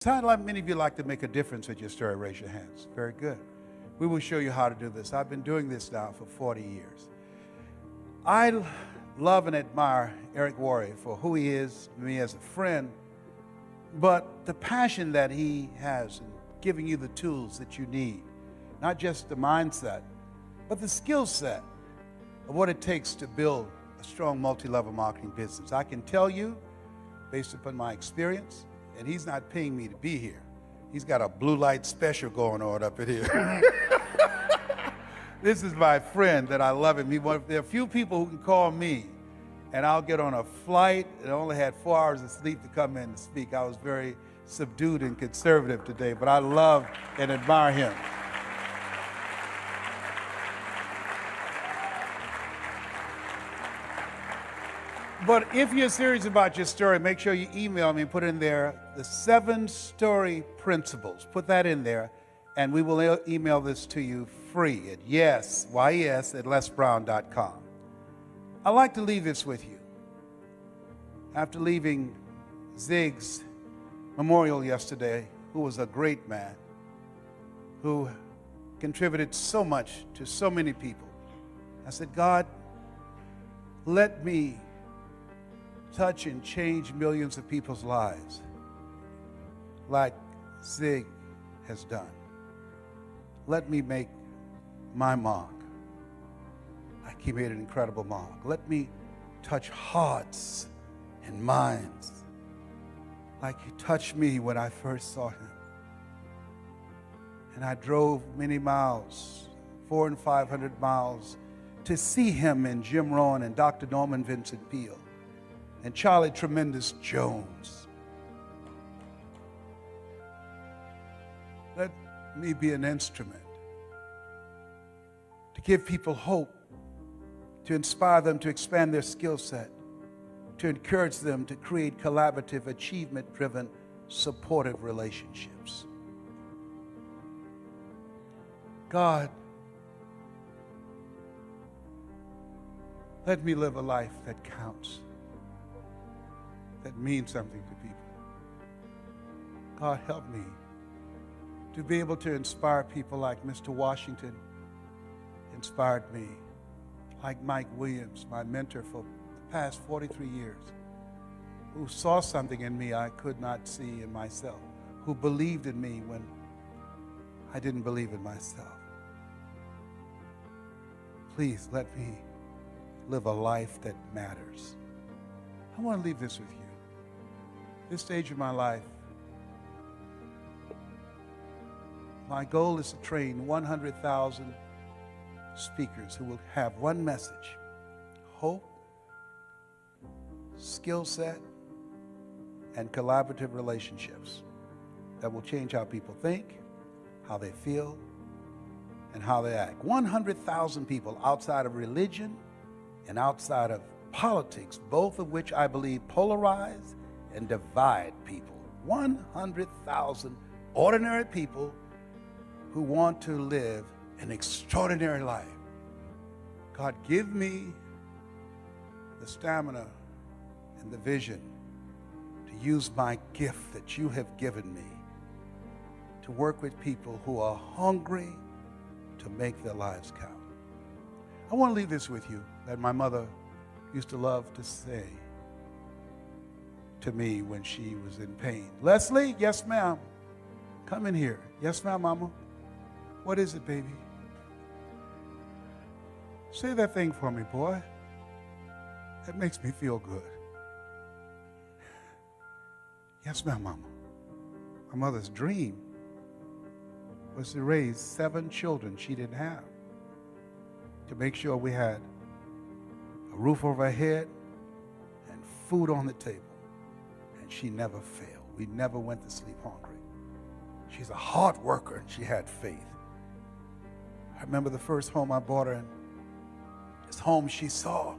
How many of you like to make a difference with your story? Raise your hands. Very good. We will show you how to do this. I've been doing this now for 40 years. I love and admire Eric Worre for who he is, me as a friend, but the passion that he has in giving you the tools that you need, not just the mindset, but the skill set of what it takes to build a strong multi-level marketing business. I can tell you, based upon my experience, and he's not paying me to be here. He's got a blue light special going on up in here. This is my friend that I love him. There are few people who can call me, and I'll get on a flight, and I only had 4 hours of sleep to come in to speak. I was very subdued and conservative today, but I love and admire him. But if you're serious about your story, make sure you email me and put in there the 7 story principles. Put that in there, and we will email this to you free at lesbrown.com. I'd like to leave this with you. After leaving Zig's memorial yesterday, who was a great man, who contributed so much to so many people, I said, God, let me touch and change millions of people's lives like Zig has done. Let me make my mark like he made an incredible mark. Let me touch hearts and minds like he touched me when I first saw him. And I drove many miles, 400 and 500 miles, to see him and Jim Rohn and Dr. Norman Vincent Peale and Charlie Tremendous Jones. Let me be an instrument to give people hope, to inspire them to expand their skill set, to encourage them to create collaborative, achievement-driven, supportive relationships. God, let me live a life that counts, that means something to people. God, help me to be able to inspire people like Mr. Washington inspired me, like Mike Williams, my mentor for the past 43 years, who saw something in me I could not see in myself, who believed in me when I didn't believe in myself. Please let me live a life that matters. I want to leave this with you. This stage of my life, my goal is to train 100,000 speakers who will have one message: hope, skill set, and collaborative relationships that will change how people think, how they feel, and how they act. 100,000 people outside of religion and outside of politics, both of which I believe polarize and divide people. 100,000 ordinary people who want to live an extraordinary life. God, give me the stamina and the vision to use my gift that you have given me to work with people who are hungry to make their lives count. I want to leave this with you that my mother used to love to say to me when she was in pain. Leslie, yes ma'am, come in here. Yes ma'am, mama. What is it, baby? Say that thing for me, boy. That makes me feel good. Yes ma'am, mama. My mother's dream was to raise 7 children she didn't have, to make sure we had a roof over our head and food on the table. And she never failed. We never went to sleep hungry. She's a hard worker, and she had faith. I remember the first home I bought her in, this home she saw.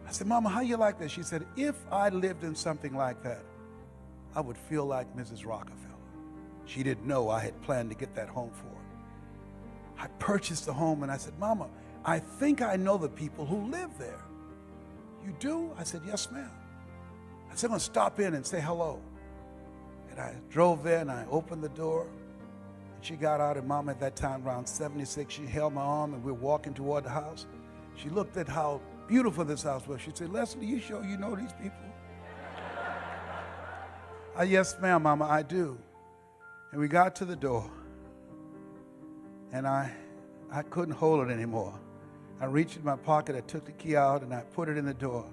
I said, Mama, how you like this? She said, if I lived in something like that, I would feel like Mrs. Rockefeller. She didn't know I had planned to get that home for her. I purchased the home, and I said, Mama, I think I know the people who live there. You do? I said, yes, ma'am. I said, I'm going to stop in and say hello. And And I drove there and I opened the door. And she got out, and Mom at that time, around 76, she held my arm and we were walking toward the house. She looked at how beautiful this house was. She said, Leslie, you sure you know these people? Yes, ma'am, Mama, I do. And we got to the door, and I couldn't hold it anymore. I reached in my pocket, I took the key out, and I put it in the door.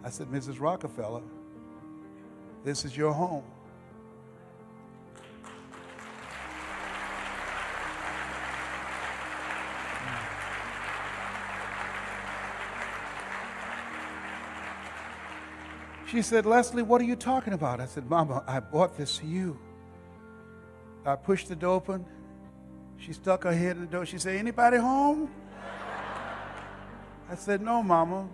I said, Mrs. Rockefeller, this is your home. She said, Leslie, what are you talking about? I said, Mama, I bought this for you. I pushed the door open. She stuck her head in the door. She said, anybody home? I said, no, Mama.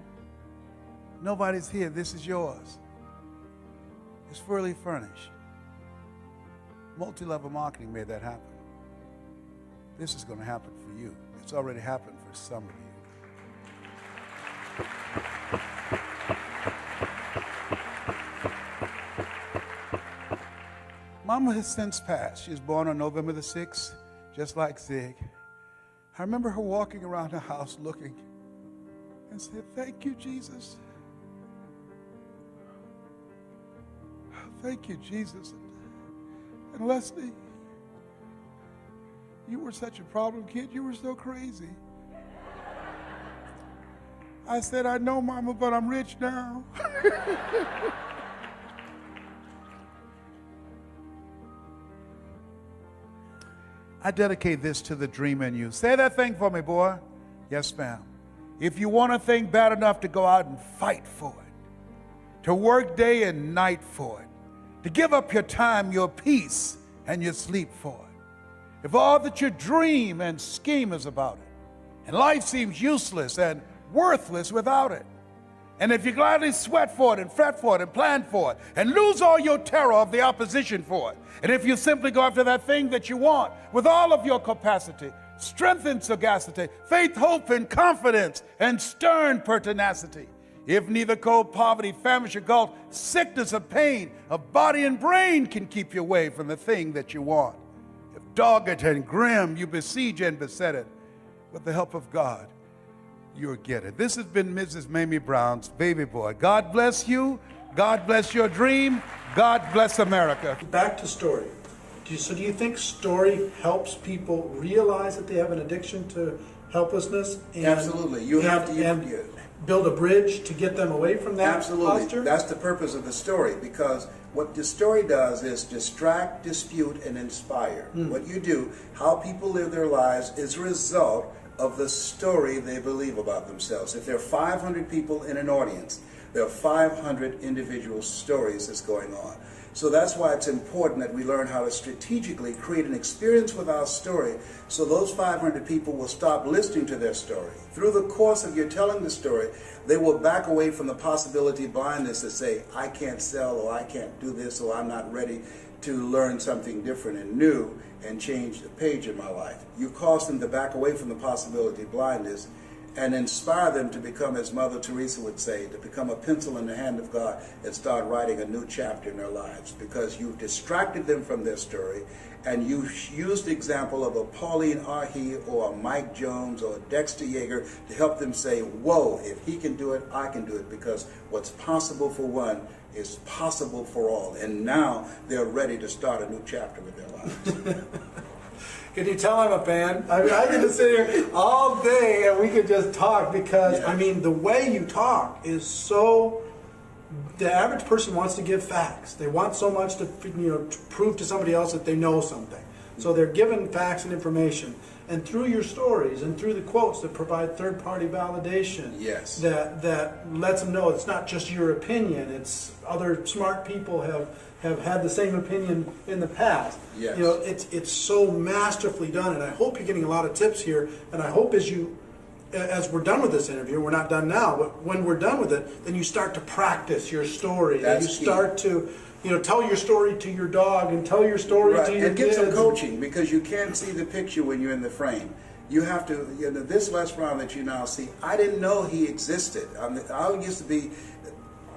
Nobody's here. This is yours. It's fully furnished. Multi-level marketing made that happen. This is going to happen for you. It's already happened for some of you. Mama has since passed. She was born on November the 6th, just like Zig. I remember her walking around the house looking and said, thank you, Jesus. Thank you, Jesus. And Leslie, you were such a problem kid. You were so crazy. I said, I know, Mama, but I'm rich now. I dedicate this to the dream in you. Say that thing for me, boy. Yes, ma'am. If you want a thing bad enough to go out and fight for it, to work day and night for it, to give up your time, your peace, and your sleep for it, if all that you dream and scheme is about it, and life seems useless and worthless without it, and if you gladly sweat for it and fret for it and plan for it and lose all your terror of the opposition for it, and if you simply go after that thing that you want with all of your capacity, strength and sagacity, faith, hope, and confidence, and stern pertinacity, if neither cold poverty, famish, or gulf, sickness or pain of body and brain can keep you away from the thing that you want, if dogged and grim you besiege and beset it, with the help of God, you'll get it. This has been Mrs. Mamie Brown's Baby Boy. God bless you. God bless your dream. God bless America. Back to story. Do you think story helps people realize that they have an addiction to helplessness? And, Absolutely. You have to build a bridge to get them away from that Absolutely. posture? That's the purpose of the story, because what the story does is distract, dispute, and inspire. What you do, how people live their lives, is a result of the story they believe about themselves. If there are 500 people in an audience, there are 500 individual stories that's going on. So that's why it's important that we learn how to strategically create an experience with our story, so those 500 people will stop listening to their story. Through the course of your telling the story, they will back away from the possibility of blindness to say, I can't sell, or I can't do this, or I'm not ready to learn something different and new and change the page in my life. You cause them to back away from the possibility of blindness and inspire them to become, as Mother Teresa would say, to become a pencil in the hand of God and start writing a new chapter in their lives, because you've distracted them from their story, and you used the example of a Pauline Ahi or a Mike Jones or a Dexter Yeager to help them say, whoa, if he can do it, I can do it, because what's possible for one is possible for all. And now they're ready to start a new chapter with their lives. Can you tell I'm a fan? I mean, I could just sit here all day and we could just talk, because, I mean, the way you talk is so... The average person wants to give facts. They want so much to, to prove to somebody else that they know something. So they're given facts and information. And through your stories and through the quotes that provide third-party validation, that lets them know it's not just your opinion. It's other smart people have had the same opinion in the past. Yes. It's so masterfully done, and I hope you're getting a lot of tips here. And I hope as we're done with this interview, we're not done now, but when we're done with it, then you start to practice your story. That's and you start to tell your story to your dog and tell your story to your and kids. get some coaching, because you can't see the picture when you're in the frame. You have to, this Les Brown that you now see, I didn't know he existed. I used to be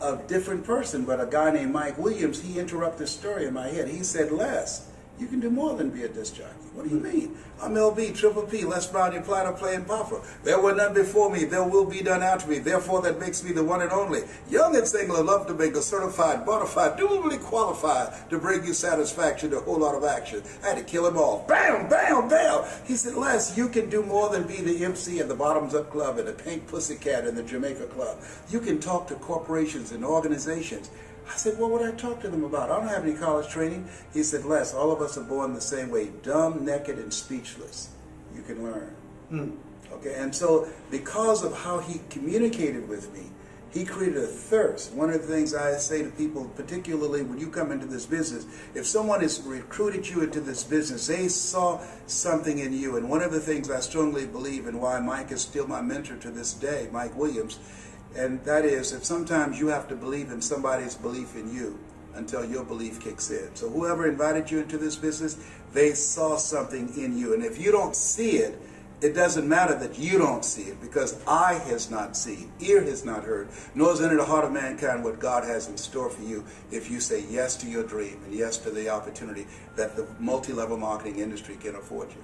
a different person, but a guy named Mike Williams, he interrupted the story in my head. He said, Les, you can do more than be a disc jockey. What do you mean? I'm LB, Triple P, Les Brown, your platter playing Papa. There were none before me, there will be none after me. Therefore, that makes me the one and only. Young and single, love to make a certified, bona fide, duly qualified to bring you satisfaction, a whole lot of action. I had to kill him off. Bam, bam, bam. He said, Les, you can do more than be the MC at the Bottoms Up Club and the Pink Pussycat and the Jamaica Club. You can talk to corporations and organizations. I said, what would I talk to them about? I don't have any college training. He said, Les, all of us are born the same way, dumb, naked, and speechless. You can learn. Okay, and so because of how he communicated with me, he created a thirst. One of the things I say to people, particularly when you come into this business, if someone has recruited you into this business, they saw something in you. And one of the things I strongly believe in, why Mike is still my mentor to this day, Mike Williams, and that is that sometimes you have to believe in somebody's belief in you until your belief kicks in. So whoever invited you into this business, they saw something in you. And if you don't see it, it doesn't matter that you don't see it, because eye has not seen, ear has not heard, nor is entered the heart of mankind what God has in store for you if you say yes to your dream and yes to the opportunity that the multi-level marketing industry can afford you.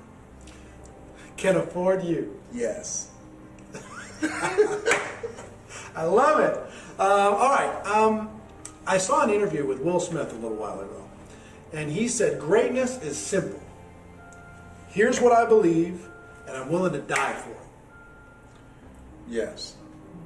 Can afford you. Yes. I love it. All right. I saw an interview with Will Smith a little while ago, and he said, greatness is simple. Here's what I believe, and I'm willing to die for it. Yes.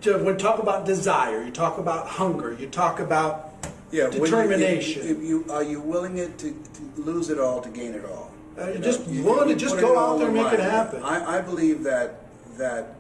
When you talk about desire, you talk about hunger, you talk about determination. Are you willing to lose it all to gain it all? Willing to just go out there and make it happen. I believe that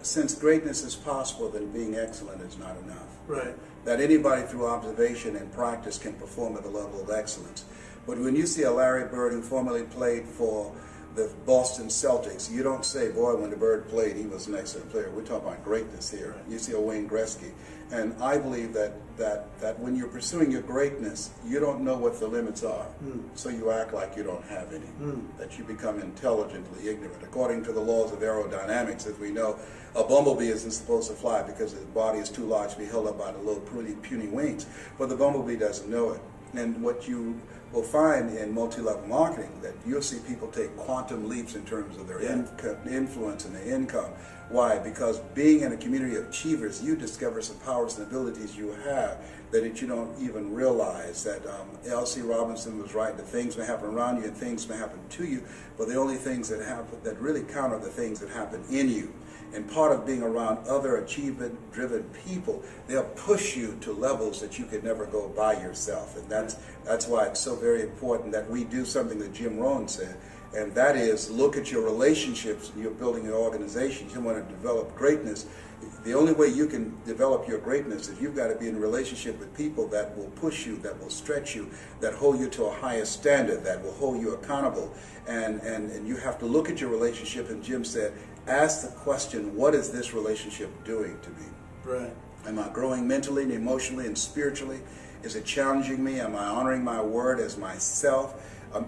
since greatness is possible, then being excellent is not enough. Right. That anybody through observation and practice can perform at the level of excellence. But when you see a Larry Bird who formerly played for the Boston Celtics, you don't say, boy, when the Bird played, he was an excellent player. We're talking about greatness here. Right. You see a Wayne Gretzky. And I believe that when you're pursuing your greatness, you don't know what the limits are. So you act like you don't have any. That you become intelligently ignorant. According to the laws of aerodynamics, as we know, a bumblebee isn't supposed to fly because his body is too large to be held up by the little puny wings. But the bumblebee doesn't know it. And what you will find in multi-level marketing, that you'll see people take quantum leaps in terms of their influence and their income. Why? Because being in a community of achievers, you discover some powers and abilities you have that you don't even realize. That L.C. Robinson was right, that things may happen around you and things may happen to you, but the only things that happen that really count are the things that happen in you. And part of being around other achievement-driven people, they'll push you to levels that you could never go by yourself. And that's why it's so very important that we do something that Jim Rohn said, and that is look at your relationships. You're building an organization. You want to develop greatness. The only way you can develop your greatness is you've got to be in a relationship with people that will push you, that will stretch you, that hold you to a higher standard, that will hold you accountable. And you have to look at your relationship, and Jim said, ask the question, what is this relationship doing to me? Right. Am I growing mentally and emotionally and spiritually? Is it challenging me? Am I honoring my word as myself?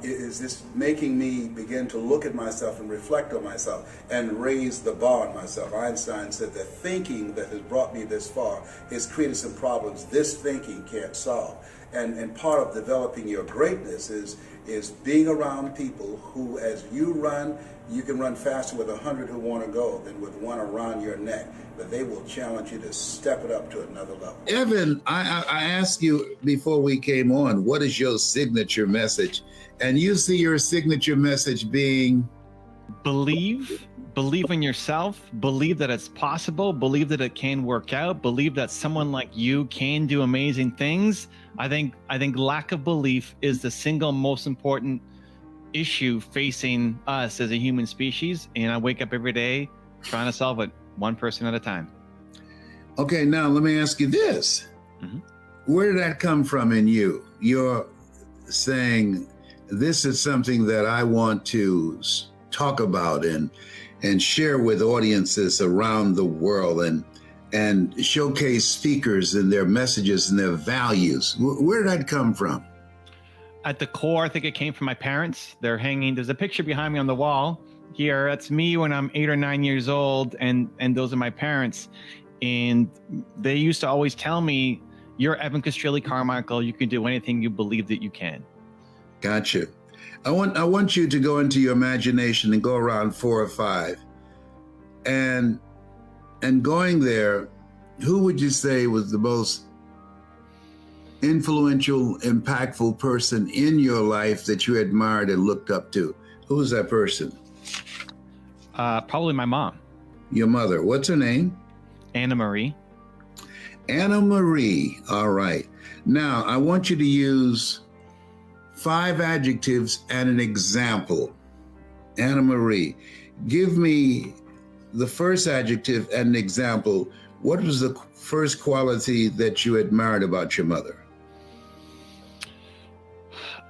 Is this making me begin to look at myself and reflect on myself and raise the bar on myself? Einstein said that thinking that has brought me this far has created some problems this thinking can't solve. And part of developing your greatness is being around people who, as you run, you can run faster with 100 who want to go than with one around your neck. But they will challenge you to step it up to another level. Evan, I asked you before we came on, what is your signature message? And you see your signature message being? Believe in yourself, believe that it's possible, believe that it can work out, believe that someone like you can do amazing things. I think lack of belief is the single most important issue facing us as a human species. And I wake up every day trying to solve it one person at a time. Okay, now let me ask you this. Where did that come from in you? You're saying, this is something that I want to talk about and share with audiences around the world and showcase speakers and their messages and their values. Where did that come from? At the core, I think it came from my parents. They're hanging, there's a picture behind me on the wall here. That's me when I'm 8 or 9 years old, and those are my parents. And they used to always tell me, you're Evan Castrilli Carmichael. You can do anything you believe that you can. Gotcha. I want you to go into your imagination and go around 4 or 5. And going there, who would you say was the most influential, impactful person in your life that you admired and looked up to? Who was that person? Probably my mom. Your mother. What's her name? Anna Marie. Anna Marie. All right. Now, I want you to use 5 adjectives and an example. Anna Marie, give me the first adjective and an example. What was the first quality that you admired about your mother?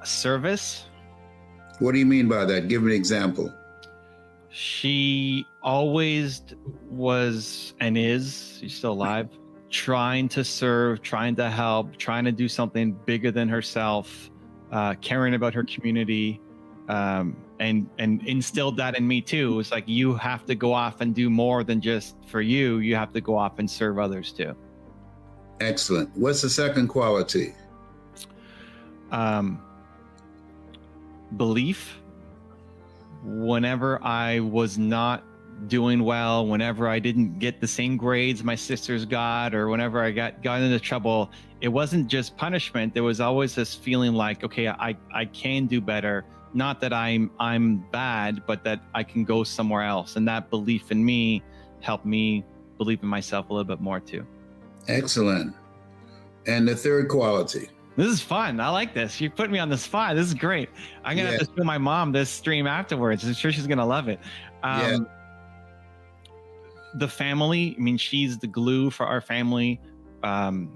Service. What do you mean by that? Give me an example. She always was and is, she's still alive, trying to serve, trying to help, trying to do something bigger than herself, caring about her community, and instilled that in me too. It's like, you have to go off and do more than just for you. You have to go off and serve others too. Excellent. What's the second quality? Belief. Whenever I was not doing well, whenever I didn't get the same grades my sisters got, or whenever I got into trouble, it wasn't just punishment. There was always this feeling like, okay, I can do better. Not that I'm bad, but that I can go somewhere else. And that belief in me helped me believe in myself a little bit more too. Excellent. And the third quality? This is fun. I like this. You put me on the spot. This is great. I'm going to have to show my mom this stream afterwards. I'm sure she's going to love it. The family, I mean, she's the glue for our family. And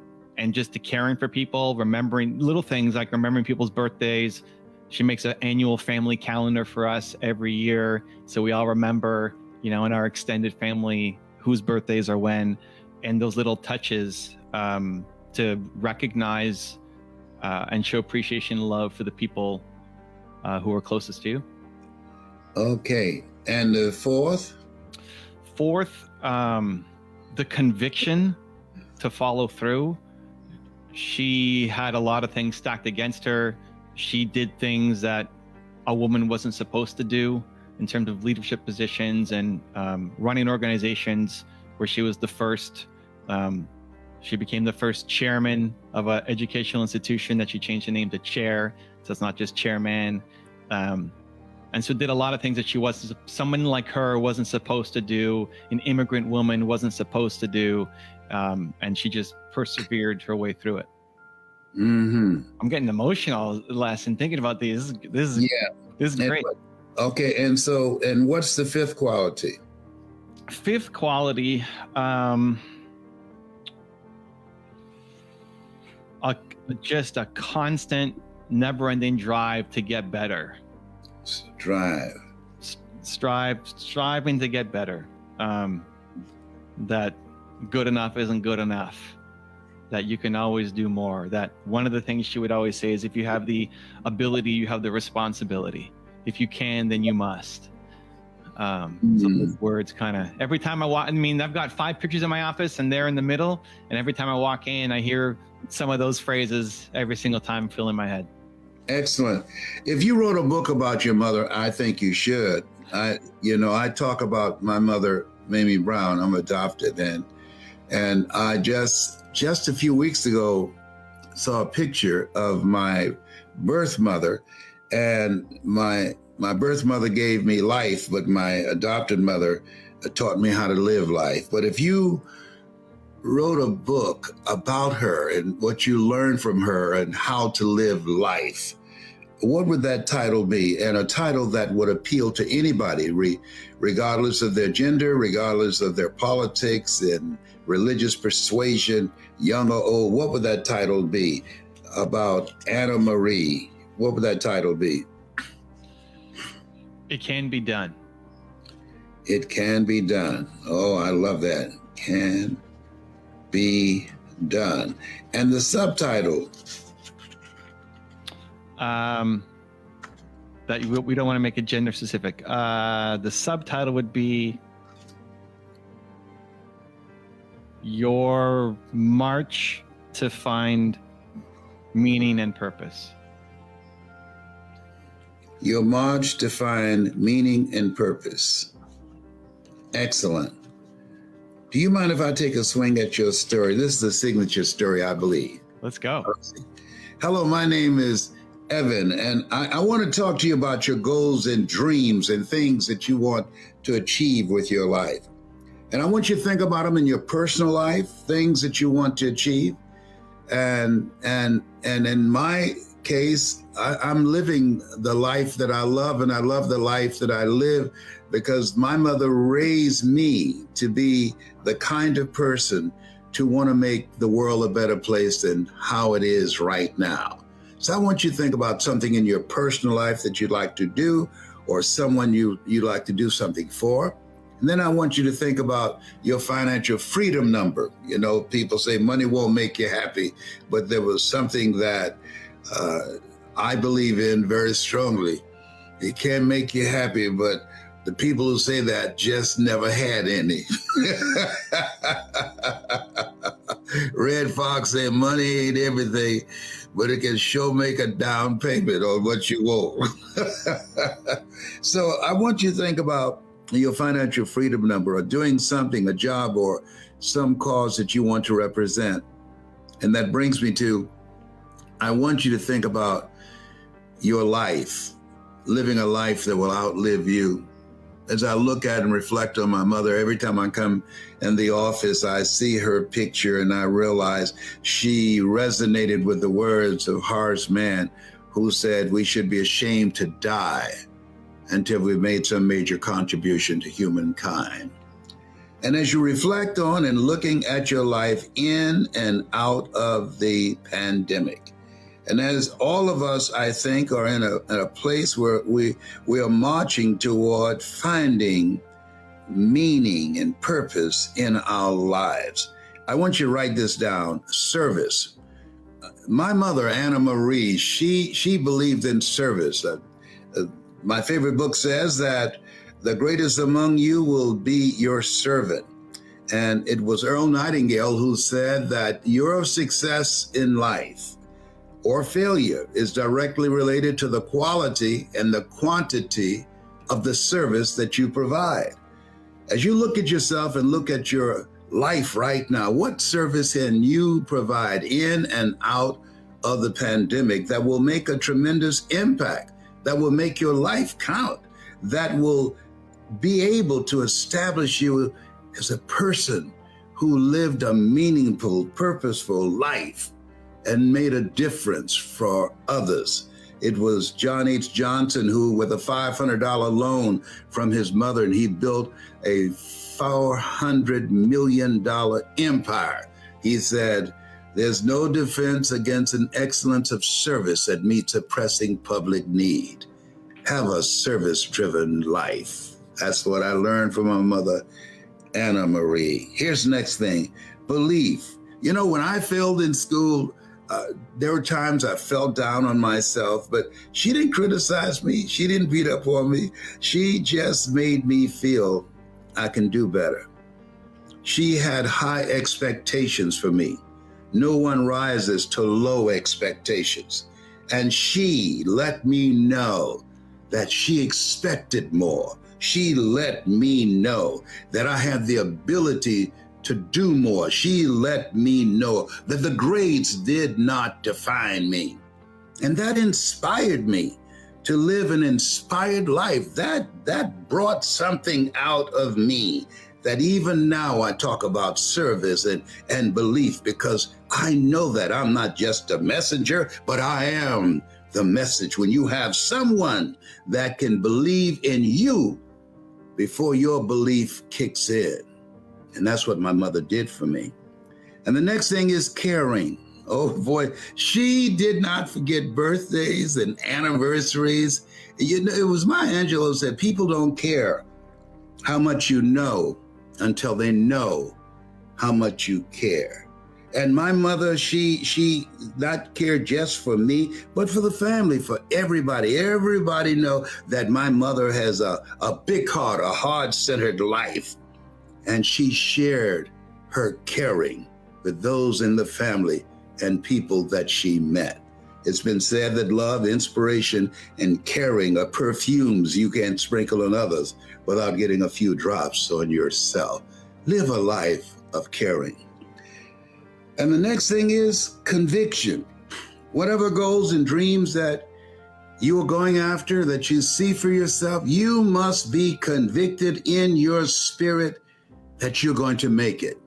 just the caring for people, remembering little things like remembering people's birthdays. She makes an annual family calendar for us every year. So we all remember, in our extended family, whose birthdays are when, and those little touches to recognize and show appreciation and love for the people who are closest to you. Okay. And the fourth? Fourth, the conviction to follow through. She had a lot of things stacked against her. She did things that a woman wasn't supposed to do in terms of leadership positions and running organizations, where she was the first. She became the first chairman of an educational institution that she changed the name to chair. So it's not just chairman. And so did a lot of things that someone like her wasn't supposed to do. An immigrant woman wasn't supposed to do. And she just persevered her way through it. Mm-hmm. I'm getting emotional, Les, and thinking about these. This is great. Okay. And what's the fifth quality? Fifth quality, just a constant, never-ending drive to get better. Striving to get better. That good enough isn't good enough. That you can always do more. That one of the things she would always say is, if you have the ability, you have the responsibility. If you can, then you must. So those words kind of, every time I walk, I've got 5 pictures in my office and they're in the middle. And every time I walk in, I hear some of those phrases every single time fill in my head. Excellent. If you wrote a book about your mother, I think you should. I talk about my mother, Mamie Brown. I'm adopted, and I just a few weeks ago saw a picture of my birth mother, and my birth mother gave me life, but my adopted mother taught me how to live life. But if you wrote a book about her and what you learned from her and how to live life, what would that title be? And a title that would appeal to anybody, regardless of their gender, regardless of their politics and religious persuasion, young or old. What would that title be about Anna Marie? What would that title be? It can be done. It can be done. Oh, I love that. Can be done. And the subtitle? That we don't want to make it gender specific. The subtitle would be Your March to find meaning and purpose. Your march to find meaning and purpose. Excellent. Do you mind if I take a swing at your story? This is a signature story, I believe. Let's go. Hello, my name is Evan, and I want to talk to you about your goals and dreams and things that you want to achieve with your life. And I want you to think about them in your personal life, things that you want to achieve. And in my case, I'm living the life that I love, and I love the life that I live because my mother raised me to be the kind of person to want to make the world a better place than how it is right now. So I want you to think about something in your personal life that you'd like to do, or someone you'd like to do something for. And then I want you to think about your financial freedom number. You know, people say money won't make you happy, but there was something that I believe in very strongly. It can make you happy, but the people who say that just never had any. Red Fox said money ain't everything, but it can sure make a down payment on what you owe. So I want you to think about your financial freedom number, or doing something, a job or some cause that you want to represent. And that brings me to, I want you to think about your life, living a life that will outlive you. As I look at and reflect on my mother, every time I come in the office, I see her picture and I realize she resonated with the words of Horace Mann, who said we should be ashamed to die until we've made some major contribution to humankind. And as you reflect on and looking at your life in and out of the pandemic, and as all of us, I think, are in a place where we are marching toward finding meaning and purpose in our lives, I want you to write this down: service. My mother, Anna Marie, she believed in service. My favorite book says that the greatest among you will be your servant. And it was Earl Nightingale who said that your success in life or failure is directly related to the quality and the quantity of the service that you provide. As you look at yourself and look at your life right now, what service can you provide in and out of the pandemic that will make a tremendous impact, that will make your life count, that will be able to establish you as a person who lived a meaningful, purposeful life and made a difference for others? It was John H. Johnson who, with a $500 loan from his mother, and he built a $400 million empire. He said, "There's no defense against an excellence of service that meets a pressing public need. Have a service-driven life." That's what I learned from my mother, Anna Marie. Here's the next thing: belief. You know, when I failed in school, there were times I fell down on myself, but she didn't criticize me. She didn't beat up on me. She just made me feel I can do better. She had high expectations for me. No one rises to low expectations. And she let me know that she expected more. She let me know that I had the ability to do more. She let me know that the grades did not define me. And that inspired me to live an inspired life. That brought something out of me that even now I talk about service and belief, because I know that I'm not just a messenger, but I am the message. When you have someone that can believe in you before your belief kicks in. And that's what my mother did for me. And the next thing is caring. Oh boy, she did not forget birthdays and anniversaries. You know, it was Maya Angelou who said, people don't care how much you know until they know how much you care. And my mother, she not cared just for me, but for the family, for everybody. Everybody know that my mother has a big heart, a heart-centered life. And she shared her caring with those in the family and people that she met. It's been said that love, inspiration, and caring are perfumes you can't sprinkle on others without getting a few drops on yourself. Live a life of caring. And the next thing is conviction. Whatever goals and dreams that you are going after, that you see for yourself, you must be convicted in your spirit that you're going to make it,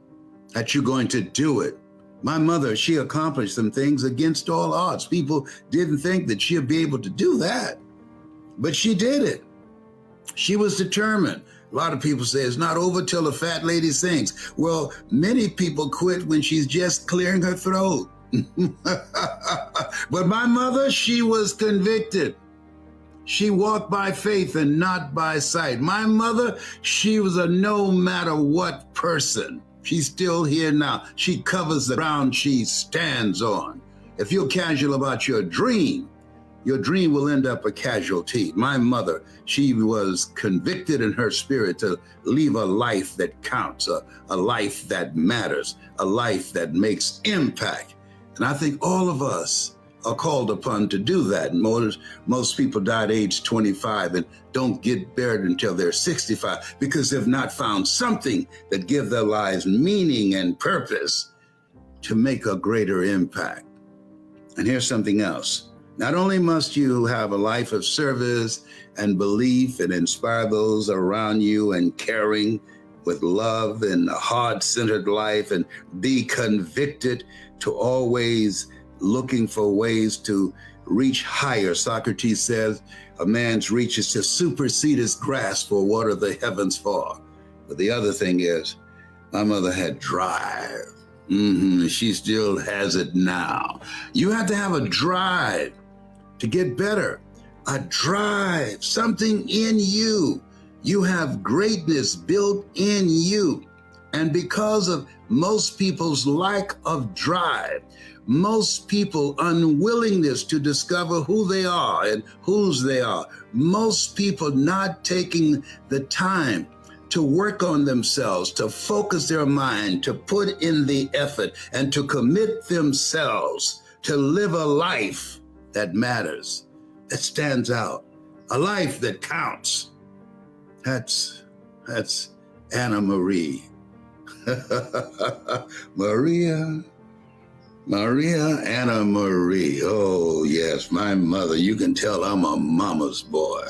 that you're going to do it. My mother, she accomplished some things against all odds. People didn't think that she'd be able to do that, but she did it. She was determined. A lot of people say it's not over till the fat lady sings. Well, many people quit when she's just clearing her throat. But my mother, she was convicted. She walked by faith and not by sight. My mother, she was a no matter what person. She's still here now. She covers the ground she stands on. If you're casual about your dream will end up a casualty. My mother, she was convicted in her spirit to leave a life that counts, a life that matters, a life that makes impact. And I think all of us are called upon to do that. Most people die at age 25 and don't get buried until they're 65 because they've not found something that gives their lives meaning and purpose to make a greater impact. And here's something else. Not only must you have a life of service and belief and inspire those around you and caring with love and a heart-centered life and be convicted to always looking for ways to reach higher. Socrates says, a man's reach is to supersede his grasp for what are the heavens for. But the other thing is, my mother had drive. She still has it now. You have to have a drive to get better. A drive, something in you. You have greatness built in you. And because of most people's lack of drive, most people unwillingness to discover who they are and whose they are, most people not taking the time to work on themselves, to focus their mind, to put in the effort, and to commit themselves to live a life that matters, that stands out, a life that counts. That's Anna Marie. Maria Anna Marie. Oh, yes, my mother. You can tell I'm a mama's boy.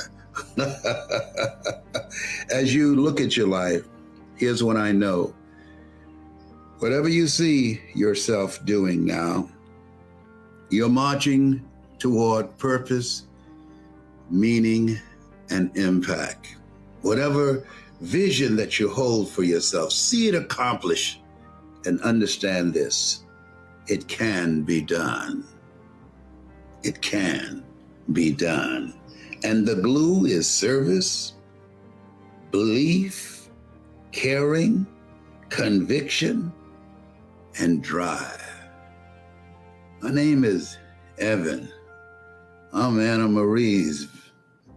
As you look at your life, here's what I know. Whatever you see yourself doing now, you're marching toward purpose, meaning, and impact. Whatever vision that you hold for yourself, see it accomplished and understand this. It can be done. It can be done. And the glue is service, belief, caring, conviction, and drive. My name is Evan. I'm Anna Marie's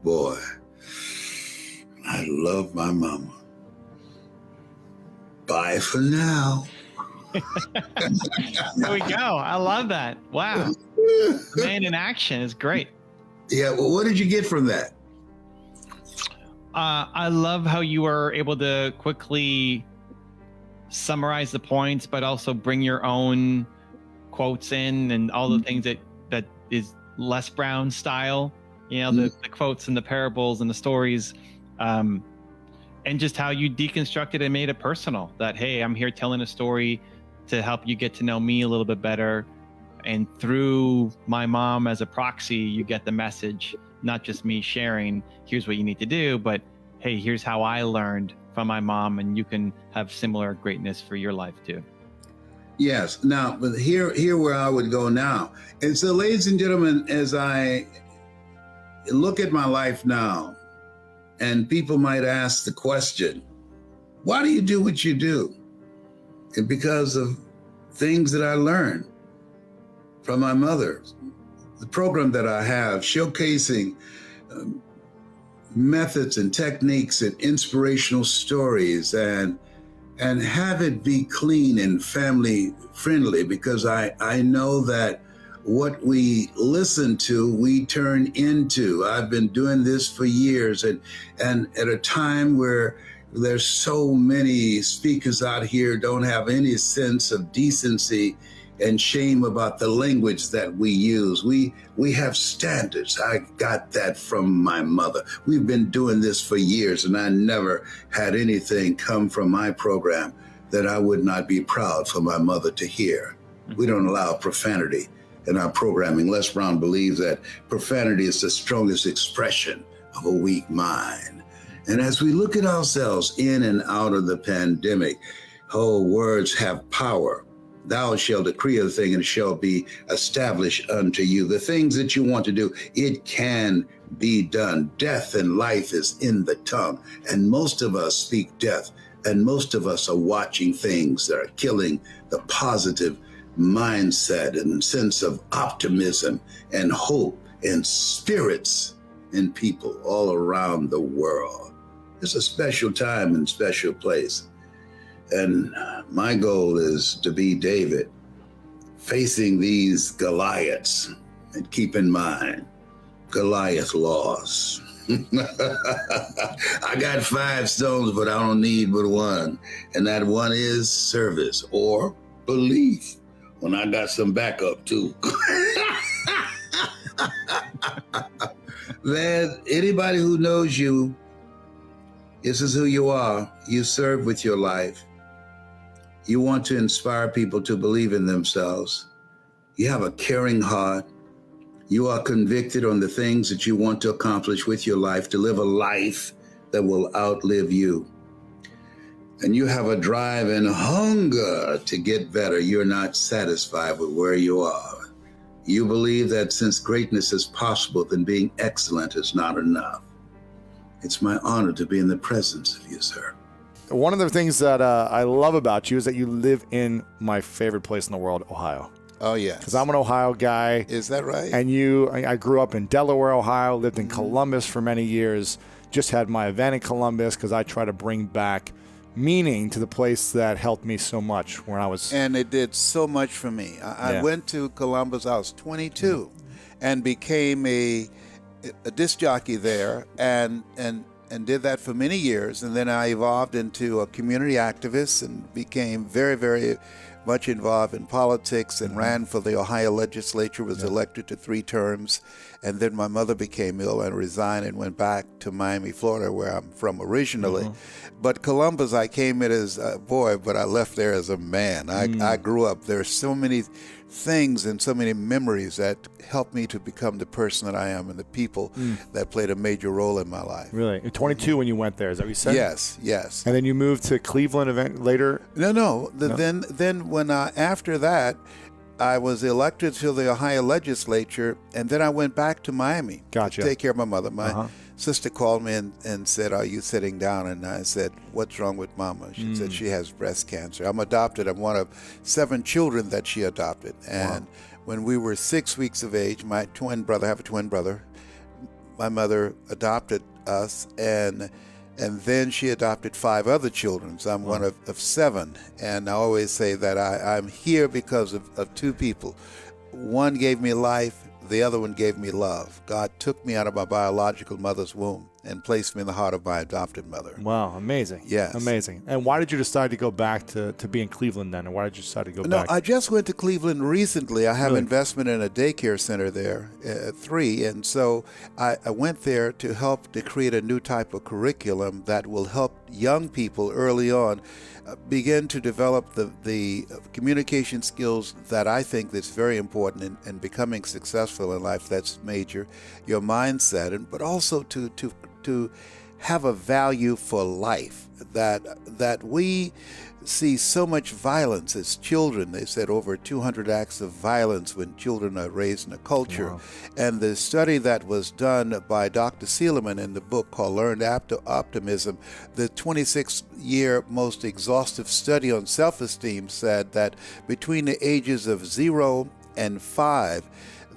boy. I love my mama. Bye for now. There we go. I love that. Wow. Man in action is great. Yeah, well, what did you get from that? I love how you were able to quickly summarize the points, but also bring your own quotes in and all the things that is Les Brown style, you know, the quotes and the parables and the stories, and just how you deconstructed and made it personal. That, hey, I'm here telling a story to help you get to know me a little bit better. And through my mom as a proxy, you get the message, not just me sharing, here's what you need to do, but hey, here's how I learned from my mom, and you can have similar greatness for your life too. Yes. Now, but here where I would go now. And so, ladies and gentlemen, as I look at my life now, and people might ask the question, why do you do what you do? And because of things that I learned from my mother. The program that I have showcasing methods and techniques and inspirational stories and and have it be clean and family friendly, because I know that what we listen to, we turn into. I've been doing this for years, and at a time where there's so many speakers out here don't have any sense of decency and shame about the language that we use. We have standards. I got that from my mother. We've been doing this for years, and I never had anything come from my program that I would not be proud for my mother to hear. We don't allow profanity in our programming. Les Brown believes that profanity is the strongest expression of a weak mind. And as we look at ourselves in and out of the pandemic, words have power. Thou shalt decree a thing and it shall be established unto you. The things that you want to do, it can be done. Death and life is in the tongue. And most of us speak death. And most of us are watching things that are killing the positive mindset and sense of optimism and hope and spirits in people all around the world. It's a special time and special place. And my goal is to be David, facing these Goliaths. And keep in mind, Goliath lost. I got 5 stones, but I don't need but one. And that one is service or belief. When I got some backup too. Man, anybody who knows you, this is who you are. You serve with your life. You want to inspire people to believe in themselves. You have a caring heart. You are convicted on the things that you want to accomplish with your life, to live a life that will outlive you. And you have a drive and hunger to get better. You're not satisfied with where you are. You believe that since greatness is possible, then being excellent is not enough. It's my honor to be in the presence of you, sir. One of the things that I love about you is that you live in my favorite place in the world, Ohio. Oh, yeah. Because I'm an Ohio guy. Is that right? And I grew up in Delaware, Ohio, lived in Columbus for many years, just had my event in Columbus because I try to bring back meaning to the place that helped me so much when I was... And it did so much for me. I went to Columbus, I was 22, and became a disc jockey there, and did that for many years. And then I evolved into a community activist and became very, very much involved in politics and ran for the Ohio legislature, was elected to 3 terms. And then my mother became ill and resigned and went back to Miami, Florida, where I'm from originally. But Columbus, I came in as a boy, but I left there as a man. I grew up. There are so many things and so many memories that helped me to become the person that I am, and the people that played a major role in my life. Really? You're 22 when you went there, is that what you said? Yes. And then you moved to Cleveland event later? No. Then when after that, I was elected to the Ohio legislature, and then I went back to Miami to take care of my mother. My sister called me and said, "Are you sitting down?" And I said, "What's wrong with Mama?" She said, "She has breast cancer." I'm adopted. I'm one of 7 children that she adopted. And when we were 6 weeks of age, my twin brother, I have a twin brother, my mother adopted us, and then she adopted 5 other children. So I'm one of 7. And I always say that I'm here because of 2 people. One gave me life. The other one gave me love. God took me out of my biological mother's womb and placed me in the heart of my adopted mother. Wow, amazing. Yes. Amazing. And why did you decide to go back to be in Cleveland then? And why did you decide to go back? No, I just went to Cleveland recently. I have investment in a daycare center there, 3. And so I went there to help to create a new type of curriculum that will help young people early on begin to develop the communication skills that I think that's very important in becoming successful in life. That's major, your mindset, but also to have a value for life, that we see so much violence as children. They said over 200 acts of violence when children are raised in a culture. Wow. And the study that was done by Dr. Seligman in the book called Learned Optimism, the 26-year most exhaustive study on self-esteem, said that between the ages of 0 and 5,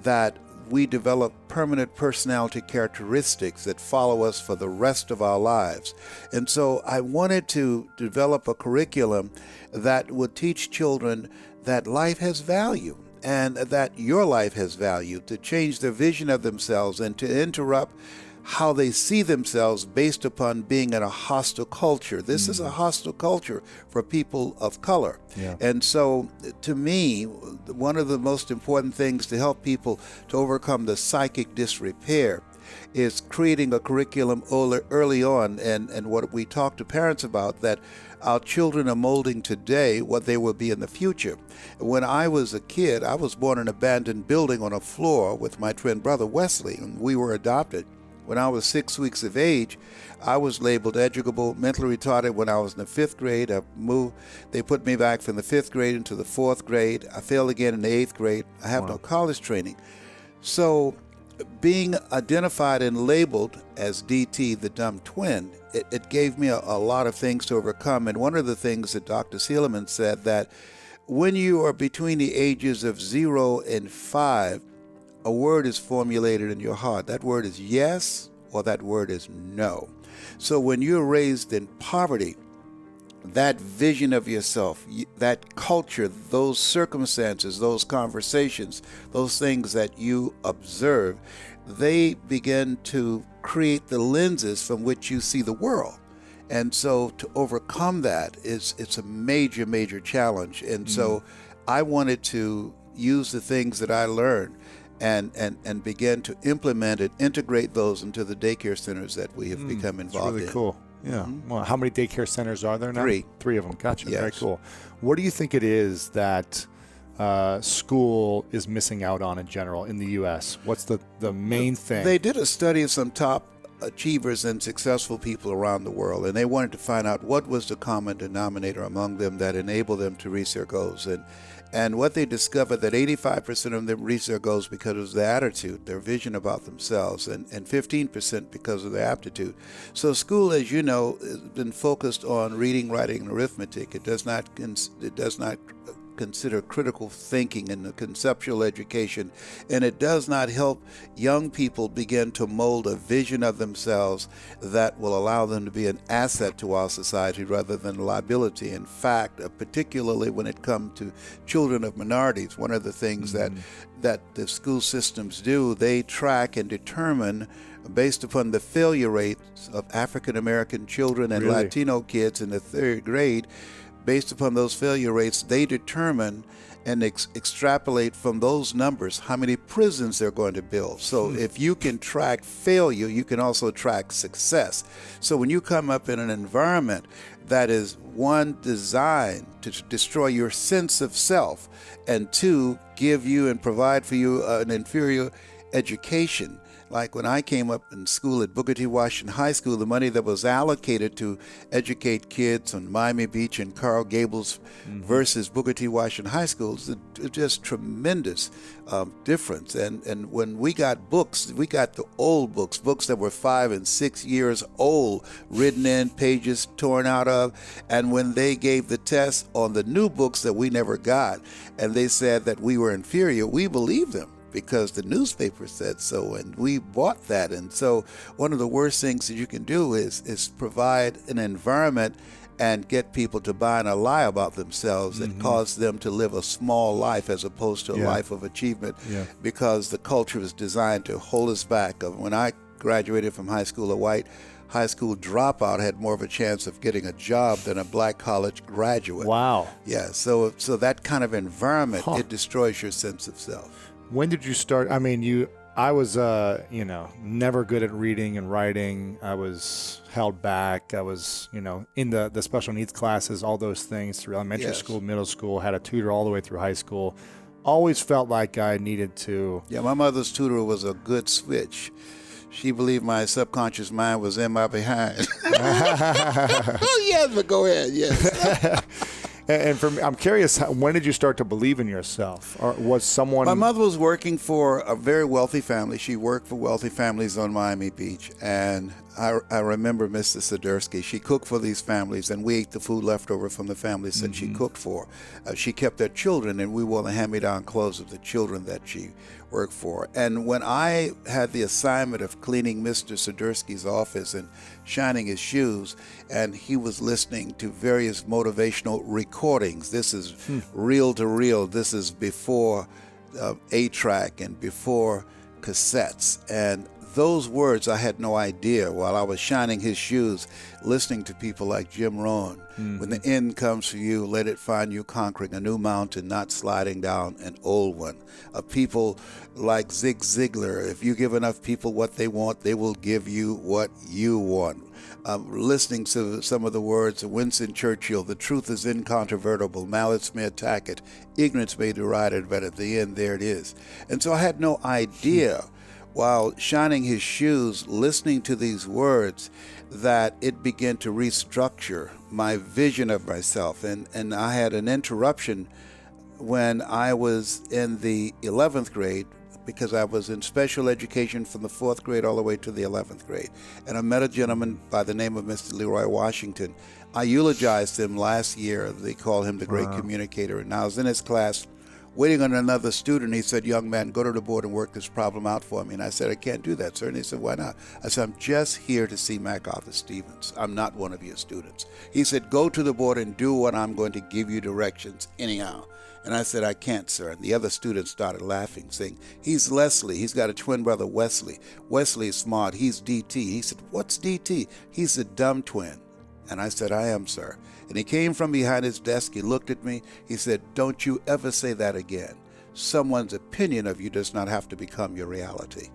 that we develop permanent personality characteristics that follow us for the rest of our lives. And so I wanted to develop a curriculum that would teach children that life has value and that your life has value, to change their vision of themselves and to interrupt how they see themselves based upon being in a hostile culture. This is a hostile culture for people of color. Yeah. And so, to me, one of the most important things to help people to overcome the psychic disrepair is creating a curriculum early on, and what we talk to parents about, that our children are molding today what they will be in the future. When I was a kid, I was born in an abandoned building on a floor with my twin brother Wesley, and we were adopted. When I was 6 weeks of age, I was labeled educable, mentally retarded. When I was in the 5th grade, they put me back from the 5th grade into the 4th grade. I failed again in the 8th grade. I have no college training. So being identified and labeled as DT, the dumb twin, it gave me a lot of things to overcome. And one of the things that Dr. Seelman said, that when you are between the ages of 0 and 5, a word is formulated in your heart. That word is yes, or that word is no. So when you're raised in poverty, that vision of yourself, that culture, those circumstances, those conversations, those things that you observe, they begin to create the lenses from which you see the world. And so to overcome that, it's a major, major challenge. And so I wanted to use the things that I learned and begin to implement and integrate those into the daycare centers that we have become involved in. That's really cool. Yeah. Well, how many daycare centers are there now? 3. 3 of them. Gotcha. Yes. Very cool. What do you think it is that school is missing out on in general in the U.S.? What's the main thing? They did a study of some top achievers and successful people around the world, and they wanted to find out what was the common denominator among them that enabled them to reach their goals. And what they discovered, that 85% of them reached their goals because of their attitude, their vision about themselves, and 15% because of their aptitude. So school, as you know, has been focused on reading, writing, and arithmetic. It does not consider critical thinking and the conceptual education, and it does not help young people begin to mold a vision of themselves that will allow them to be an asset to our society rather than a liability. In fact, particularly when it comes to children of minorities, one of the things that the school systems do, they track and determine based upon the failure rates of African American children and Latino kids in the 3rd grade. Based upon those failure rates, they determine and extrapolate from those numbers how many prisons they're going to build. So if you can track failure, you can also track success. So when you come up in an environment that is, 1, designed to destroy your sense of self, and 2, give you and provide for you an inferior education. Like when I came up in school at Booker T. Washington High School, the money that was allocated to educate kids on Miami Beach and Coral Gables versus Booker T. Washington High School is just tremendous difference. And when we got books, we got the old books that were 5 and 6 years old, written in, pages torn out of. And when they gave the test on the new books that we never got, and they said that we were inferior, we believed them, because the newspaper said so, and we bought that. And so one of the worst things that you can do is provide an environment and get people to buy and a lie about themselves and cause them to live a small life as opposed to a life of achievement, because the culture is designed to hold us back. When I graduated from high school, a white high school dropout had more of a chance of getting a job than a black college graduate. Wow. Yeah, so that kind of environment, it destroys your sense of self. When did you start? I mean, I was, never good at reading and writing. I was held back. I was, in the special needs classes, all those things through elementary school, middle school, had a tutor all the way through high school. Always felt like I needed to. Yeah, my mother's tutor was a good switch. She believed my subconscious mind was in my behind. Oh, yes, but go ahead, yes. And I'm curious, when did you start to believe in yourself? Or was someone... My mother was working for a very wealthy family. She worked for wealthy families on Miami Beach. And I remember Mrs. Swiderski. She cooked for these families, and we ate the food left over from the families that she cooked for. She kept their children, and we wore the hand-me-down clothes of the children that she work for. And when I had the assignment of cleaning Mr. Sidursky's office and shining his shoes, and he was listening to various motivational recordings, this is reel to reel, this is before 8-track and before cassettes, and those words I had no idea while I was shining his shoes, listening to people like Jim Rohn. When the end comes for you, let it find you conquering a new mountain, not sliding down an old one. People like Zig Ziglar, if you give enough people what they want, they will give you what you want. Listening to some of the words of Winston Churchill, the truth is incontrovertible, malice may attack it, ignorance may deride it, but at the end, there it is. And so I had no idea while shining his shoes, listening to these words, that it began to restructure my vision of myself. And I had an interruption when I was in the 11th grade, because I was in special education from the 4th grade all the way to the 11th grade. And I met a gentleman by the name of Mr. Leroy Washington. I eulogized him last year. They call him the great communicator. And I was in his class waiting on another student. He said, young man, go to the board and work this problem out for me. And I said, I can't do that, sir. And he said, why not? I said, I'm just here to see MacArthur Stevens. I'm not one of your students. He said, go to the board and do what I'm going to give you directions anyhow. And I said, I can't, sir. And the other students started laughing, saying, he's Leslie. He's got a twin brother, Wesley. Wesley is smart. He's DT. He said, what's DT? He's a dumb twin. And I said, I am, sir. And he came from behind his desk. He looked at me. He said, don't you ever say that again. Someone's opinion of you does not have to become your reality.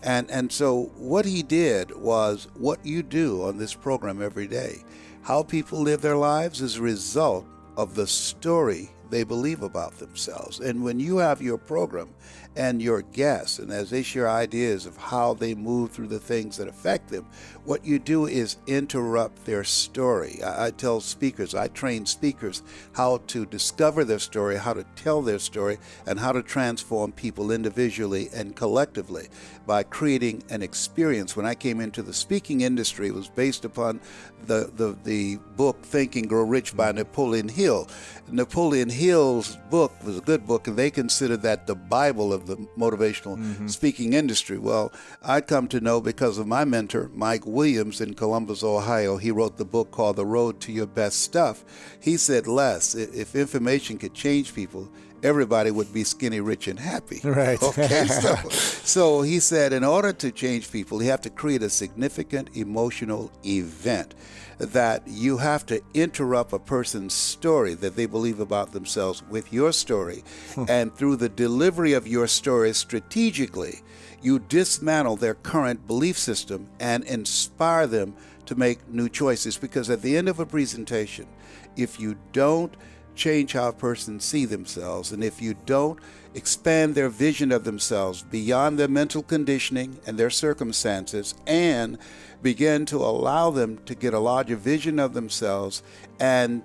And so what he did was what you do on this program every day. How people live their lives is a result of the story they believe about themselves. And when you have your program and your guests, and as they share ideas of how they move through the things that affect them, what you do is interrupt their story. I tell speakers, I train speakers how to discover their story, how to tell their story, and how to transform people individually and collectively by creating an experience. When I came into the speaking industry, it was based upon the book Think and Grow Rich by Napoleon Hill. Napoleon Hill's book was a good book, and they considered that the Bible of the motivational speaking industry. Well, I come to know because of my mentor, Mike Williams in Columbus, Ohio. He wrote the book called The Road to Your Best Stuff. He said, Les, if information could change people, everybody would be skinny, rich, and happy. Right. Okay. So he said, in order to change people, you have to create a significant emotional event, that you have to interrupt a person's story that they believe about themselves with your story. And through the delivery of your story strategically, you dismantle their current belief system and inspire them to make new choices. Because at the end of a presentation, if you don't change how a person sees themselves, and if you don't expand their vision of themselves beyond their mental conditioning and their circumstances, and begin to allow them to get a larger vision of themselves and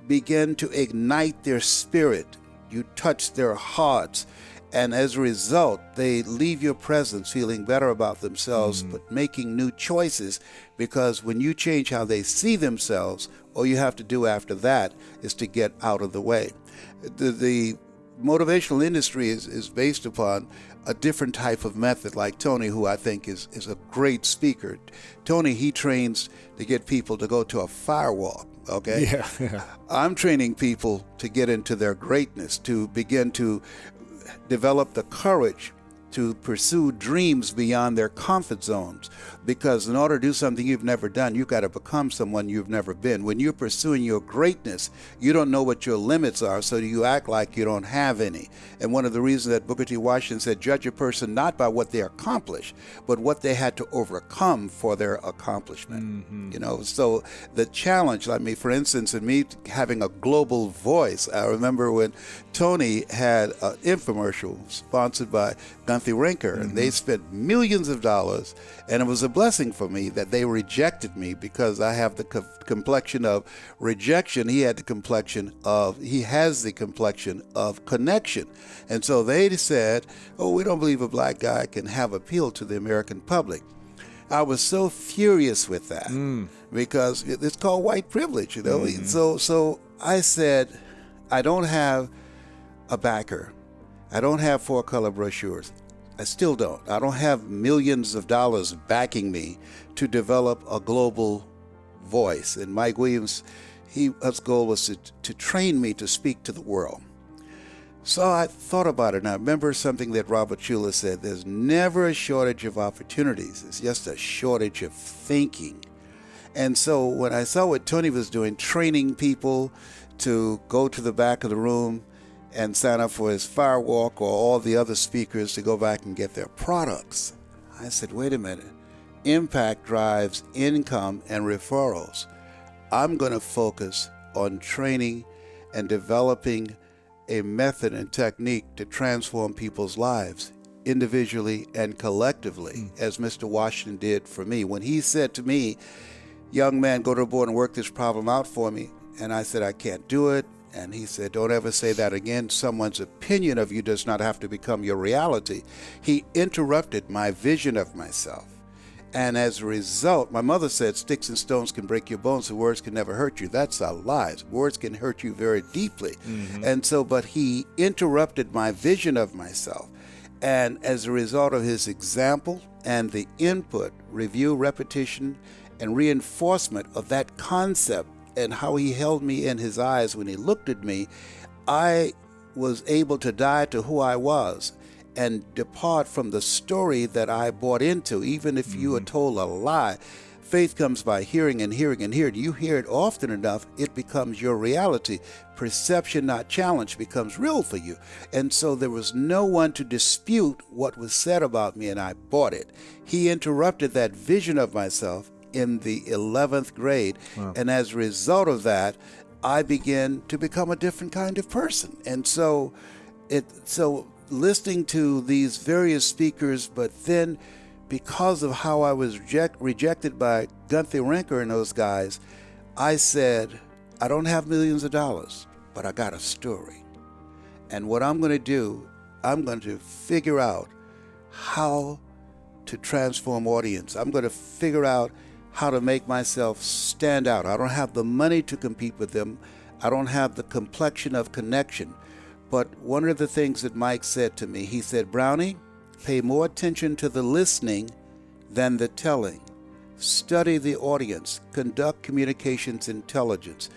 begin to ignite their spirit, you touch their hearts, and as a result, they leave your presence feeling better about themselves, but making new choices, because when you change how they see themselves, all you have to do after that is to get out of the way. The motivational industry is based upon a different type of method, like Tony, who I think is a great speaker. Tony, he trains to get people to go to a firewall. Okay? Yeah. I'm training people to get into their greatness, to begin to develop the courage to pursue dreams beyond their comfort zones. Because in order to do something you've never done, you've got to become someone you've never been. When you're pursuing your greatness, you don't know what your limits are, so you act like you don't have any. And one of the reasons that Booker T. Washington said, judge a person not by what they accomplish, but what they had to overcome for their accomplishment. You know, so the challenge, like me, for instance, in me having a global voice, I remember when Tony had an infomercial sponsored by Gunther Rinker, and they spent millions of dollars, and it was a blessing for me that they rejected me, because I have the complexion of rejection. He has the complexion of connection. And so they said, oh, we don't believe a black guy can have appeal to the American public. I was so furious with that because it's called white privilege, you know. So I said, I don't have a backer. I don't have 4-color brochures. I still don't. I don't have millions of dollars backing me to develop a global voice. And Mike Williams, his goal was to train me to speak to the world. So I thought about it, and I remember something that Robert Schuller said: there's never a shortage of opportunities. It's just a shortage of thinking. And so when I saw what Tony was doing, training people to go to the back of the room and sign up for his firewalk, or all the other speakers to go back and get their products, I said, wait a minute. Impact drives income and referrals. I'm going to focus on training and developing a method and technique to transform people's lives individually and collectively, as Mr. Washington did for me. When he said to me, young man, go to the board and work this problem out for me, and I said, I can't do it. And he said, don't ever say that again. Someone's opinion of you does not have to become your reality. He interrupted my vision of myself. And as a result, my mother said, sticks and stones can break your bones, and words can never hurt you. That's a lie. Words can hurt you very deeply. And so, but he interrupted my vision of myself. And as a result of his example and the input, review, repetition, and reinforcement of that concept, and how he held me in his eyes when he looked at me, I was able to die to who I was and depart from the story that I bought into. Even if you are told a lie, faith comes by hearing and hearing and hearing. You hear it often enough, it becomes your reality. Perception, not challenge, becomes real for you. And so there was no one to dispute what was said about me, and I bought it. He interrupted that vision of myself in the 11th grade. Wow. And as a result of that, I began to become a different kind of person. And so listening to these various speakers, but then because of how I was rejected by Gunther Renker and those guys, I said, I don't have millions of dollars, but I got a story. And what I'm going to do, I'm going to figure out how to transform audience. I'm going to figure out how to make myself stand out. I don't have the money to compete with them. I don't have the complexion of connection. But one of the things that Mike said to me, he said, Brownie, pay more attention to the listening than the telling. Study the audience. Conduct communications intelligence.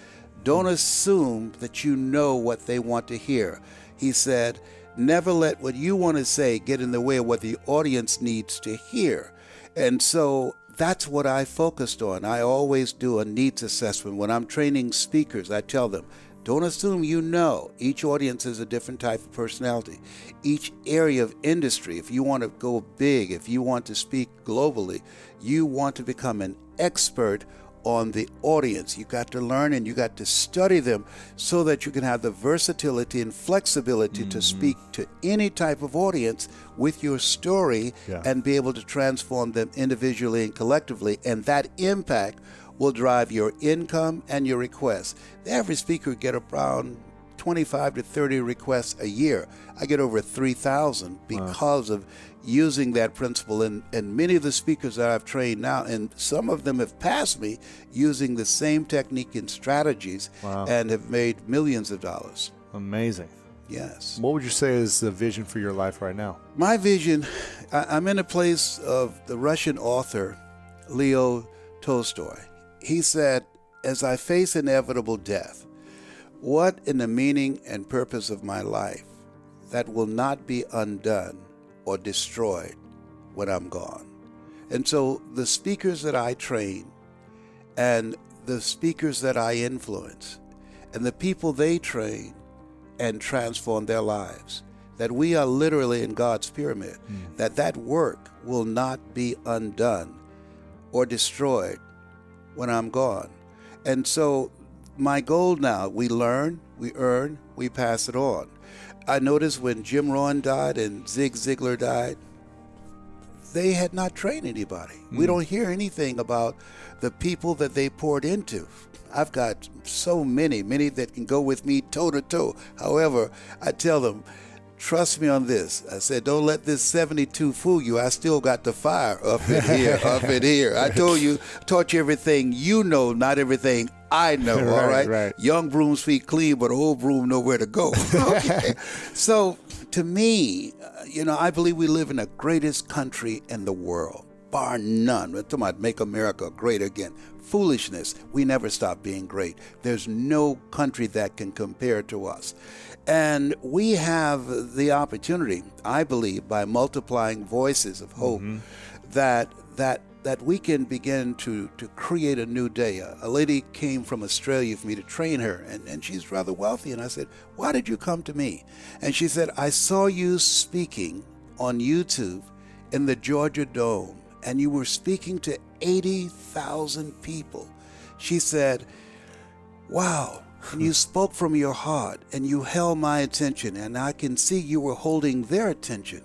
Don't assume that you know what they want to hear. He said, never let what you want to say get in the way of what the audience needs to hear. And so that's what I focused on. I always do a needs assessment. When I'm training speakers, I tell them, don't assume you know. Each audience is a different type of personality. Each area of industry, if you want to go big, if you want to speak globally, you want to become an expert on the audience. You got to learn and you got to study them so that you can have the versatility and flexibility to speak to any type of audience with your story and be able to transform them individually and collectively. And that impact will drive your income and your requests. The average speaker get around 25 to 30 requests a year. I get over 3,000 because of using that principle. And many of the speakers that I've trained now, and some of them have passed me using the same technique and strategies and have made millions of dollars. Amazing. Yes. What would you say is the vision for your life right now? My vision, I'm in a place of the Russian author Leo Tolstoy. He said, as I face inevitable death, what in the meaning and purpose of my life that will not be undone or destroyed when I'm gone? And so the speakers that I train and the speakers that I influence and the people they train and transform their lives, that we are literally in God's pyramid, that work will not be undone or destroyed when I'm gone. And so my goal now, we learn, we earn, we pass it on. I noticed when Jim Rohn died and Zig Ziglar died, they had not trained anybody. We don't hear anything about the people that they poured into. I've got so many that can go with me toe to toe. However, I tell them, trust me on this. I said, don't let this 72 fool you. I still got the fire up in here, up in here. I taught you everything you know, not everything I know, all right? Right. Young broom's feet clean, but old broom nowhere to go. Okay. So to me, I believe we live in the greatest country in the world, bar none. We're talking about make America great again. Foolishness. We never stop being great. There's no country that can compare to us. And we have the opportunity, I believe, by multiplying voices of hope, that we can begin to create a new day. A lady came from Australia for me to train her, and she's rather wealthy. And I said, why did you come to me? And she said, I saw you speaking on YouTube in the Georgia Dome, and you were speaking to 80,000 people. She said, wow. And you spoke from your heart, and you held my attention, and I can see you were holding their attention.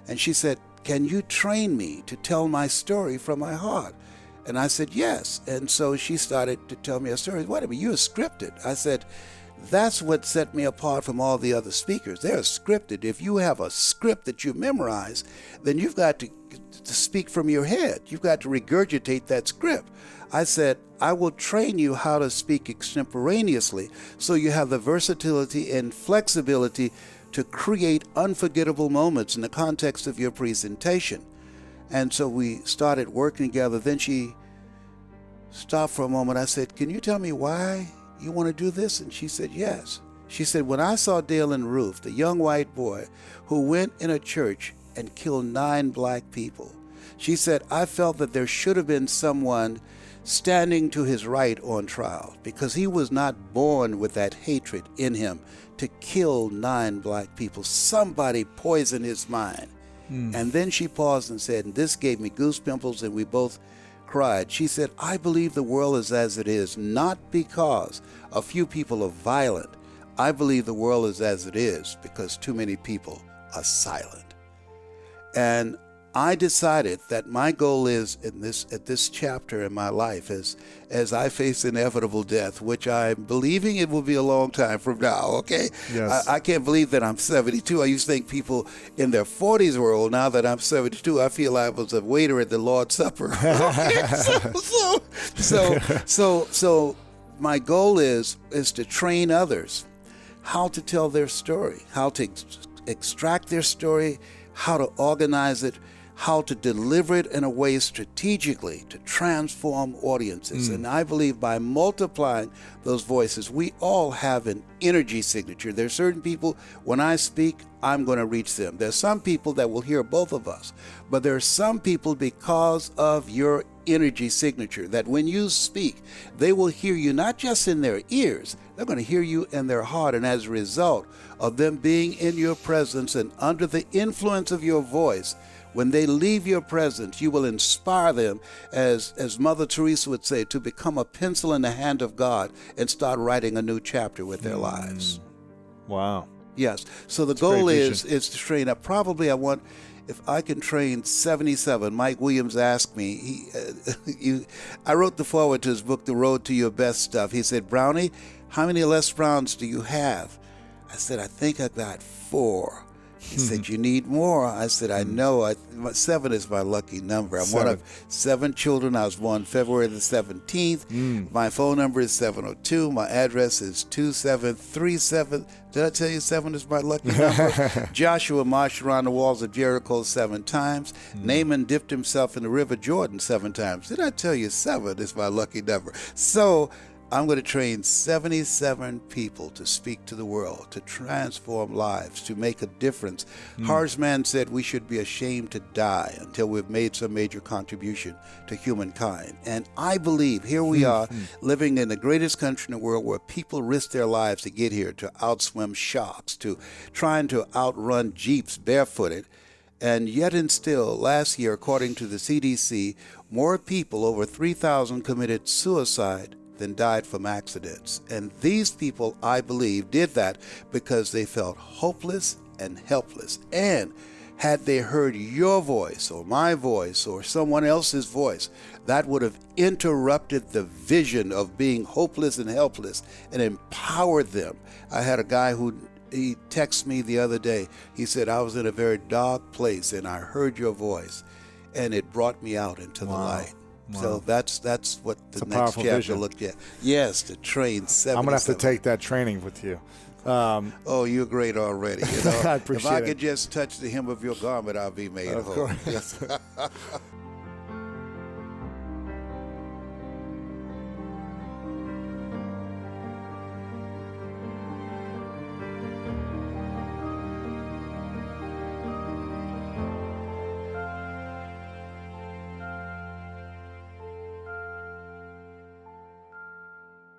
And she said, can you train me to tell my story from my heart? And I said, yes. And so she started to tell me a story. Wait a minute, you're scripted. I said, that's what set me apart from all the other speakers. They're scripted. If you have a script that you memorize, then you've got to speak from your head. You've got to regurgitate that script. I said, I will train you how to speak extemporaneously so you have the versatility and flexibility to create unforgettable moments in the context of your presentation. And so we started working together. Then she stopped for a moment. I said, can you tell me why you want to do this? And she said, yes. She said, when I saw Dalen Roof, the young white boy who went in a church and killed 9 black people, she said, I felt that there should have been someone standing to his right on trial, because he was not born with that hatred in him to kill 9 black people. Somebody poisoned his mind. And then she paused and said, and this gave me goose pimples, and we both cried. She said, I believe the world is as it is, not because a few people are violent. I believe the world is as it is because too many people are silent. And I decided that my goal is at this chapter in my life, as I face inevitable death, which I'm believing it will be a long time from now, okay? Yes. I can't believe that I'm 72. I used to think people in their 40s were old. Now that I'm 72, I feel I was a waiter at the Lord's Supper. Okay? So my goal is to train others how to tell their story, how to extract their story, how to organize it, how to deliver it in a way strategically to transform audiences. And I believe by multiplying those voices, we all have an energy signature. There are certain people, when I speak, I'm going to reach them. There's some people that will hear both of us, but there are some people, because of your energy signature, that when you speak, they will hear you not just in their ears, they're going to hear you in their heart. And as a result of them being in your presence and under the influence of your voice, when they leave your presence, you will inspire them, as Mother Teresa would say, to become a pencil in the hand of God and start writing a new chapter with their lives. Wow. Yes. So the goal is to train up. Probably I want, if I can train 77. Mike Williams asked me, I wrote the foreword to his book, The Road to Your Best Stuff. He said, Brownie, how many Les Browns do you have? I said, I think I got 4. He said, you need more. I said, I know. 7 is my lucky number. I'm one of 7 children. I was born February the 17th. My phone number is 702. My address is 2737. Did I tell you 7 is my lucky number? Joshua marched around the walls of Jericho 7 times. Naaman dipped himself in the river Jordan 7 times. Did I tell you 7 is my lucky number? So I'm going to train 77 people to speak to the world, to transform lives, to make a difference. Horace Mann said we should be ashamed to die until we've made some major contribution to humankind. And I believe here we are living in the greatest country in the world, where people risk their lives to get here, to outswim sharks, to trying to outrun jeeps barefooted. And yet and still, last year, according to the CDC, more people, over 3,000, committed suicide than died from accidents. And these people, I believe, did that because they felt hopeless and helpless. And had they heard your voice or my voice or someone else's voice, that would have interrupted the vision of being hopeless and helpless and empowered them. I had a guy he texted me the other day. He said, I was in a very dark place and I heard your voice and it brought me out into the light. So that's what the a next powerful chapter vision. looked at. Yes, to train 77. I'm gonna have to take that training with you. Oh, you're great already. You know? I appreciate if I it. could just touch the hem of your garment, I'll be made Of whole. course.